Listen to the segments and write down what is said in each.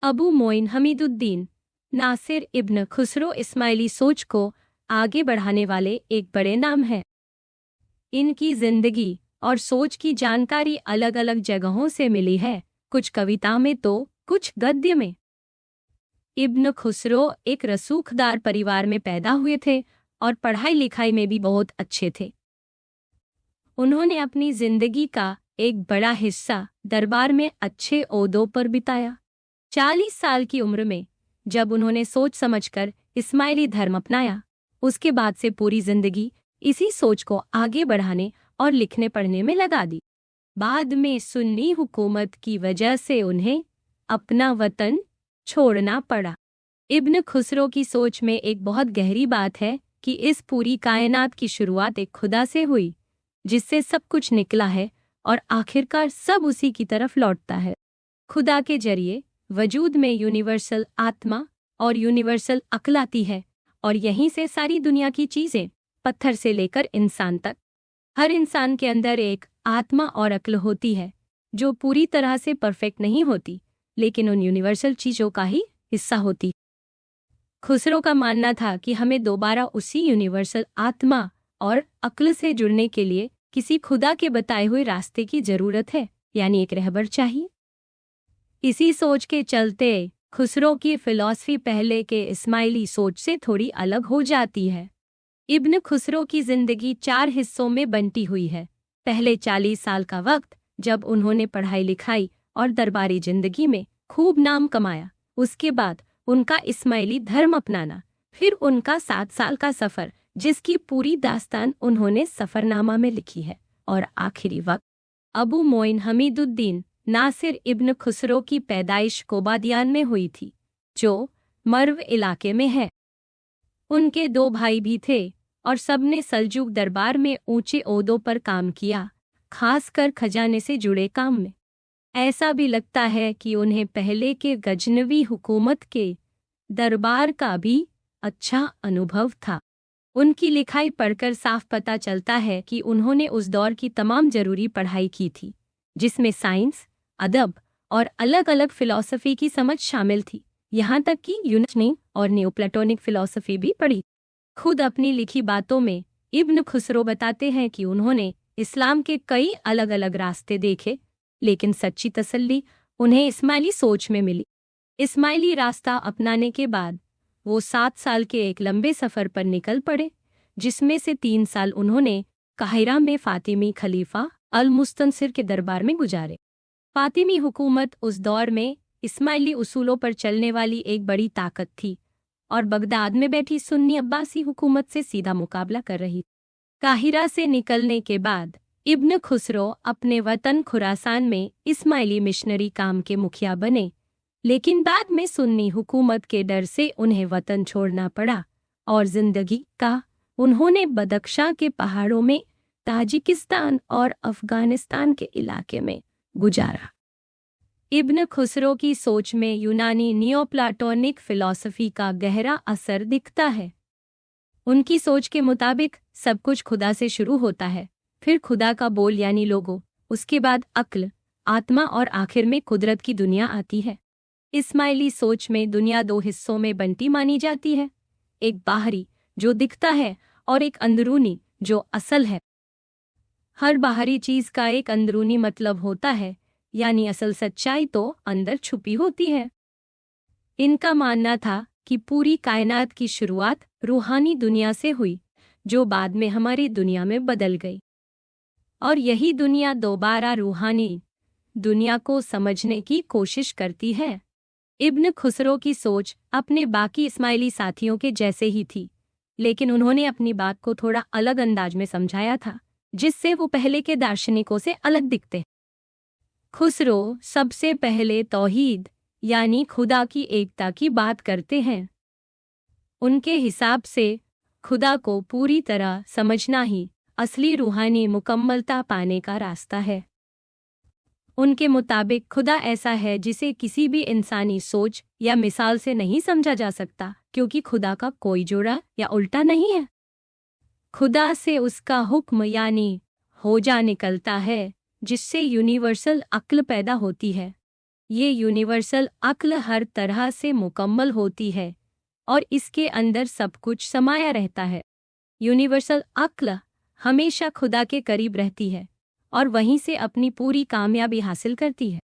अबू मोइन हमीदुद्दीन नासिर इब्न खुसरो इस्माइली सोच को आगे बढ़ाने वाले एक बड़े नाम हैं। इनकी जिंदगी और सोच की जानकारी अलग अलग जगहों से मिली है, कुछ कविता में तो कुछ गद्य में। इब्न खुसरो एक रसूखदार परिवार में पैदा हुए थे और पढ़ाई लिखाई में भी बहुत अच्छे थे। उन्होंने अपनी जिंदगी का एक बड़ा हिस्सा दरबार में अच्छे ओहदों पर बिताया। 40 साल की उम्र में जब उन्होंने सोच समझकर इस्माइली धर्म अपनाया, उसके बाद से पूरी जिंदगी इसी सोच को आगे बढ़ाने और लिखने पढ़ने में लगा दी। बाद में सुन्नी हुकूमत की वजह से उन्हें अपना वतन छोड़ना पड़ा। इब्न खुसरो की सोच में एक बहुत गहरी बात है कि इस पूरी कायनात की शुरुआत एक खुदा से हुई, जिससे सब कुछ निकला है और आखिरकार सब उसी की तरफ लौटता है। खुदा के जरिए वजूद में यूनिवर्सल आत्मा और यूनिवर्सल अक्ल आती है और यहीं से सारी दुनिया की चीजें, पत्थर से लेकर इंसान तक, हर इंसान के अंदर एक आत्मा और अक्ल होती है जो पूरी तरह से परफेक्ट नहीं होती, लेकिन उन यूनिवर्सल चीजों का ही हिस्सा होती। खुसरो का मानना था कि हमें दोबारा उसी यूनिवर्सल आत्मा और अक्ल से जुड़ने के लिए किसी खुदा के बताए हुए रास्ते की जरूरत है, यानी एक रहबर चाहिए। इसी सोच के चलते खुसरो की फिलॉसफी पहले के इस्माइली सोच से थोड़ी अलग हो जाती है। इब्न खुसरो की जिंदगी 4 हिस्सों में बंटी हुई है। पहले 40 साल का वक्त जब उन्होंने पढ़ाई लिखाई और दरबारी जिंदगी में खूब नाम कमाया, उसके बाद उनका इस्माइली धर्म अपनाना, फिर उनका 7 साल का सफर जिसकी पूरी दास्तान उन्होंने सफरनामा में लिखी है, और आखिरी वक्त अबू मोइन हमीदुद्दीन नासिर इब्न खुसरो की पैदाइश कोबादियान में हुई थी, जो मर्व इलाके में है। उनके 2 भाई भी थे और सबने सल्जूक दरबार में ऊंचे ओहदों पर काम किया, खासकर खजाने से जुड़े काम में। ऐसा भी लगता है कि उन्हें पहले के गजनवी हुकूमत के दरबार का भी अच्छा अनुभव था। उनकी लिखाई पढ़कर साफ पता चलता है कि उन्होंने उस दौर की तमाम जरूरी पढ़ाई की थी, जिसमें साइंस, अदब और अलग अलग फिलॉसफी की समझ शामिल थी, यहाँ तक कि यूनानी और नियोप्लेटोनिक फिलॉसफी भी पढ़ी। खुद अपनी लिखी बातों में इब्न खुसरो बताते हैं कि उन्होंने इस्लाम के कई अलग अलग रास्ते देखे, लेकिन सच्ची तसल्ली उन्हें इस्माइली सोच में मिली। इस्माइली रास्ता अपनाने के बाद वो 7 साल के एक लंबे सफ़र पर निकल पड़े, जिसमें से 3 साल उन्होंने काहिरा में फातिमी खलीफा अल-मुस्तनसिर के दरबार में गुजारे। फातिमी हुकूमत उस दौर में इस्माइली उसूलों पर चलने वाली एक बड़ी ताकत थी और बगदाद में बैठी सुन्नी अब्बासी हुकूमत से सीधा मुकाबला कर रही। काहिरा से निकलने के बाद इब्न खुसरो अपने वतन खुरासान में इस्माइली मिशनरी काम के मुखिया बने, लेकिन बाद में सुन्नी हुकूमत के डर से उन्हें वतन छोड़ना पड़ा और जिंदगी का उन्होंने बदख्शां के पहाड़ों में, ताजिकिस्तान और अफगानिस्तान के इलाके में गुजारा। इब्न खुसरो की सोच में यूनानी नियोप्लाटोनिक फिलॉसफी का गहरा असर दिखता है। उनकी सोच के मुताबिक सब कुछ खुदा से शुरू होता है, फिर खुदा का बोल यानी लोगो, उसके बाद अक्ल, आत्मा और आखिर में कुदरत की दुनिया आती है। इस्माइली सोच में दुनिया 2 हिस्सों में बंटी मानी जाती है, एक बाहरी जो दिखता है और एक अंदरूनी जो असल है। हर बाहरी चीज का एक अंदरूनी मतलब होता है, यानी असल सच्चाई तो अंदर छुपी होती है। इनका मानना था कि पूरी कायनात की शुरुआत रूहानी दुनिया से हुई, जो बाद में हमारी दुनिया में बदल गई, और यही दुनिया दोबारा रूहानी दुनिया को समझने की कोशिश करती है। इब्न खुसरो की सोच अपने बाकी इस्माइली साथियों के जैसे ही थी, लेकिन उन्होंने अपनी बात को थोड़ा अलग अंदाज में समझाया था, जिससे वो पहले के दार्शनिकों से अलग दिखते। खुसरो सबसे पहले तौहीद यानी खुदा की एकता की बात करते हैं। उनके हिसाब से खुदा को पूरी तरह समझना ही असली रूहानी मुकम्मलता पाने का रास्ता है। उनके मुताबिक खुदा ऐसा है जिसे किसी भी इंसानी सोच या मिसाल से नहीं समझा जा सकता, क्योंकि खुदा का कोई जोड़ा या उल्टा नहीं है। खुदा से उसका हुक्म यानी हो जा निकलता है, जिससे यूनिवर्सल अक्ल पैदा होती है। ये यूनिवर्सल अक्ल हर तरह से मुकम्मल होती है और इसके अंदर सब कुछ समाया रहता है। यूनिवर्सल अक्ल हमेशा खुदा के करीब रहती है और वहीं से अपनी पूरी कामयाबी हासिल करती है।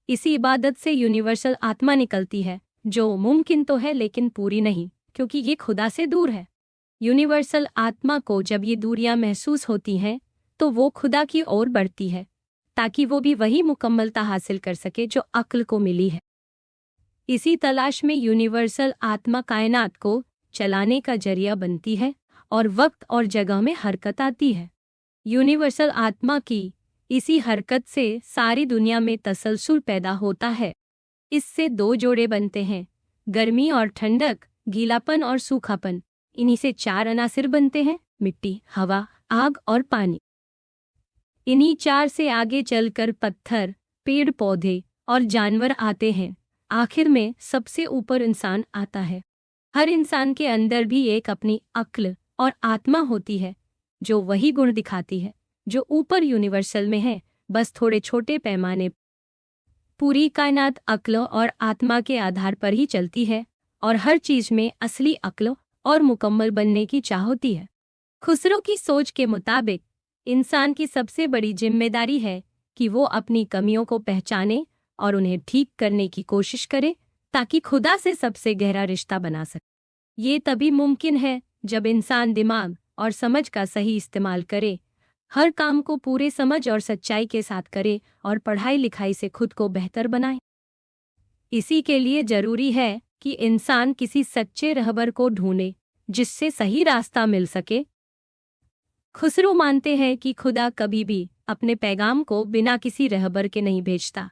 इसी इबादत से यूनिवर्सल आत्मा निकलती है, जो मुमकिन तो है लेकिन पूरी नहीं, क्योंकि ये खुदा से दूर है। यूनिवर्सल आत्मा को जब ये दूरियां महसूस होती हैं तो वो खुदा की ओर बढ़ती है, ताकि वो भी वही मुकम्मलता हासिल कर सके जो अक्ल को मिली है। इसी तलाश में यूनिवर्सल आत्मा कायनात को चलाने का जरिया बनती है और वक्त और जगह में हरकत आती है। यूनिवर्सल आत्मा की इसी हरकत से सारी दुनिया में तसलसल पैदा होता है। इससे दो जोड़े बनते हैं, गर्मी और ठंडक, गीलापन और सूखापन। इन्हीं से चार अनासिर बनते हैं, मिट्टी, हवा, आग और पानी। इन्हीं चार से आगे चलकर पत्थर, पेड़ पौधे और जानवर आते हैं। आखिर में सबसे ऊपर इंसान आता है। हर इंसान के अंदर भी एक अपनी अक्ल और आत्मा होती है, जो वही गुण दिखाती है जो ऊपर यूनिवर्सल में है, बस थोड़े छोटे पैमाने। पूरी कायनात अक्ल और आत्मा के आधार पर ही चलती है और हर चीज में असली अक्ल और मुकम्मल बनने की चाह होती है। खुसरो की सोच के मुताबिक इंसान की सबसे बड़ी जिम्मेदारी है कि वो अपनी कमियों को पहचाने और उन्हें ठीक करने की कोशिश करे, ताकि खुदा से सबसे गहरा रिश्ता बना सके। ये तभी मुमकिन है जब इंसान दिमाग और समझ का सही इस्तेमाल करे, हर काम को पूरे समझ और सच्चाई के साथ करे और पढ़ाई लिखाई से खुद को बेहतर बनाए। इसी के लिए जरूरी है कि इंसान किसी सच्चे रहबर को ढूंढे जिससे सही रास्ता मिल सके। खुसरो मानते हैं कि खुदा कभी भी अपने पैगाम को बिना किसी रहबर के नहीं भेजता,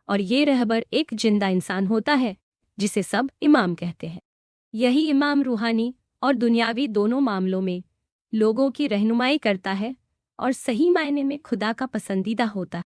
और ये रहबर एक जिंदा इंसान होता है जिसे सब इमाम कहते हैं। यही इमाम रूहानी और दुनियावी दोनों मामलों में लोगों की रहनुमाई करता है और सही मायने में खुदा का पसंदीदा होता है।